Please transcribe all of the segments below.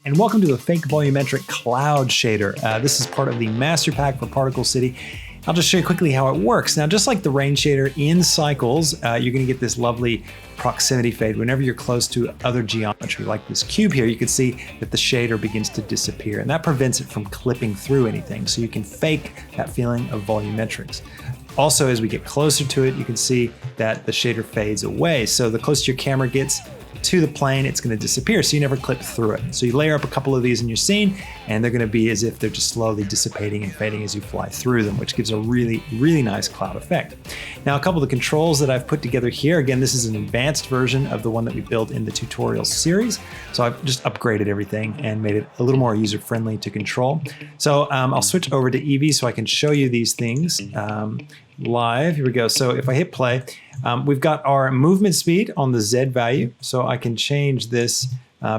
And welcome to the Fake Volumetric Cloud Shader. This is part of the Master Pack for Particle City. I'll just show you quickly how it works. Now, just like the rain shader in cycles, you're gonna get this lovely proximity fade. Whenever you're close to other geometry, like this cube here, you can see that the shader begins to disappear, and that prevents it from clipping through anything. So you can fake that feeling of volumetrics. Also, as we get closer to it, you can see that the shader fades away. So the closer your camera gets to the plane, it's going to disappear, so you never clip through it. So you layer up a couple of these in your scene, and they're going to be as if they're just slowly dissipating and fading as you fly through them, which gives a really, really nice cloud effect. Now, a couple of the controls that I've put together here, again, this is an advanced version of the one that we built in the tutorial series. So I've just upgraded everything and made it a little more user-friendly to control. So I'll switch over to Eevee so I can show you these things live. Here we go. So if I hit play, we've got our movement speed on the Z value. So I can change this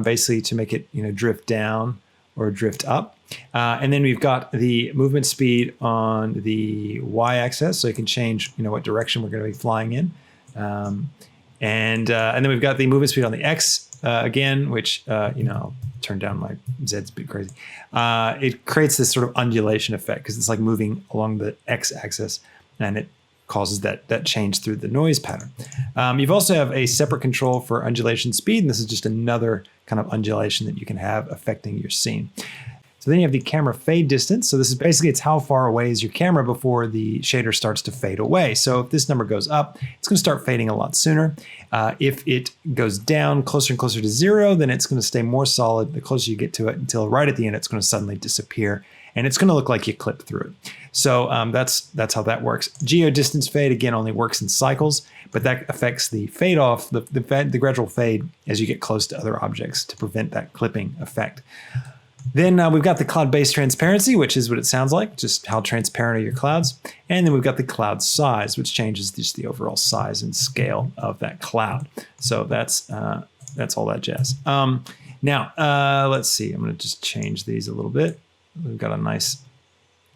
basically to make it, drift down or drift up. And then we've got the movement speed on the Y axis. So you can change, what direction we're going to be flying in. And then we've got the movement speed on the X again, which, I'll turn down my Z's a bit crazy. It creates this sort of undulation effect because it's like moving along the X axis, and it causes that change through the noise pattern. You've also have a separate control for undulation speed, and this is just another kind of undulation that you can have affecting your scene. So then you have the camera fade distance. So this is basically, it's how far away is your camera before the shader starts to fade away. So if this number goes up, it's going to start fading a lot sooner. If it goes down closer and closer to 0, then it's going to stay more solid the closer you get to it, until right at the end, it's going to suddenly disappear. And it's going to look like you clipped through it. So that's how that works. Geo Distance Fade, again, only works in cycles, but that affects the fade off, the gradual fade as you get close to other objects to prevent that clipping effect. Then we've got the cloud-based transparency, which is what it sounds like, just how transparent are your clouds. And then we've got the cloud size, which changes just the overall size and scale of that cloud. So that's all that jazz. Now, let's see. I'm going to just change these a little bit. We've got a nice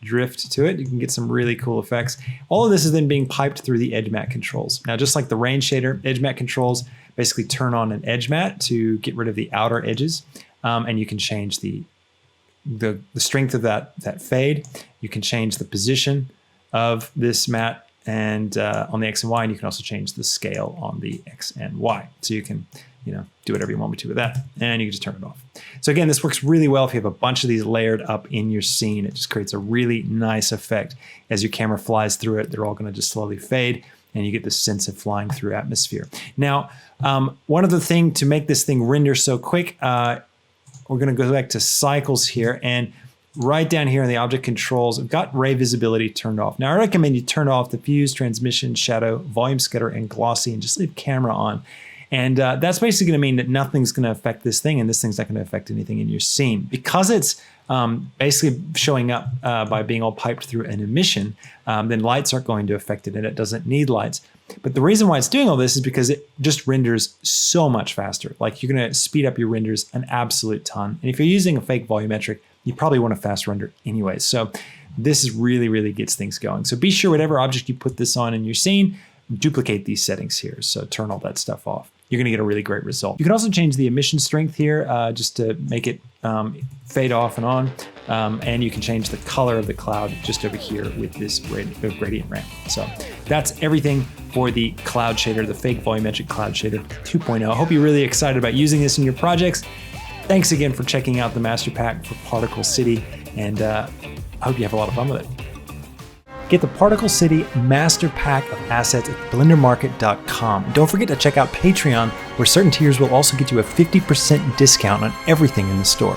drift to it. You can get some really cool effects. All of this is then being piped through the edge mat controls. Now, just like the rain shader, edge mat controls basically turn on an edge mat to get rid of the outer edges. And you can change the strength of that fade. You can change the position of this mat and on the X and Y, and you can also change the scale on the X and Y. So you can, do whatever you want me to with that, and you can just turn it off. So again, this works really well if you have a bunch of these layered up in your scene. It just creates a really nice effect. As your camera flies through it, they're all going to just slowly fade, and you get this sense of flying through atmosphere. Now, one other thing to make this thing render so quick, we're going to go back to cycles here, and right down here in the object controls, we've got ray visibility turned off. Now, I recommend you turn off diffuse, transmission, shadow, volume scatter, and glossy, and just leave camera on. And that's basically going to mean that nothing's going to affect this thing, and this thing's not going to affect anything in your scene. Because it's basically showing up by being all piped through an emission, then lights aren't going to affect it, and it doesn't need lights. But the reason why it's doing all this is because it just renders so much faster. Like, you're going to speed up your renders an absolute ton. And if you're using a fake volumetric, you probably want a fast render anyway. So this is really gets things going. So be sure whatever object you put this on in your scene, duplicate these settings here. So turn all that stuff off. You're going to get a really great result. You can also change the emission strength here just to make it fade off and on. And you can change the color of the cloud just over here with this gradient ramp. So that's everything for the cloud shader, the fake volumetric cloud shader 2.0. I hope you're really excited about using this in your projects. Thanks again for checking out the Master Pack for Particle City, and I hope you have a lot of fun with it. Get the Particle City Master Pack of assets at blendermarket.com. And don't forget to check out Patreon, where certain tiers will also get you a 50% discount on everything in the store.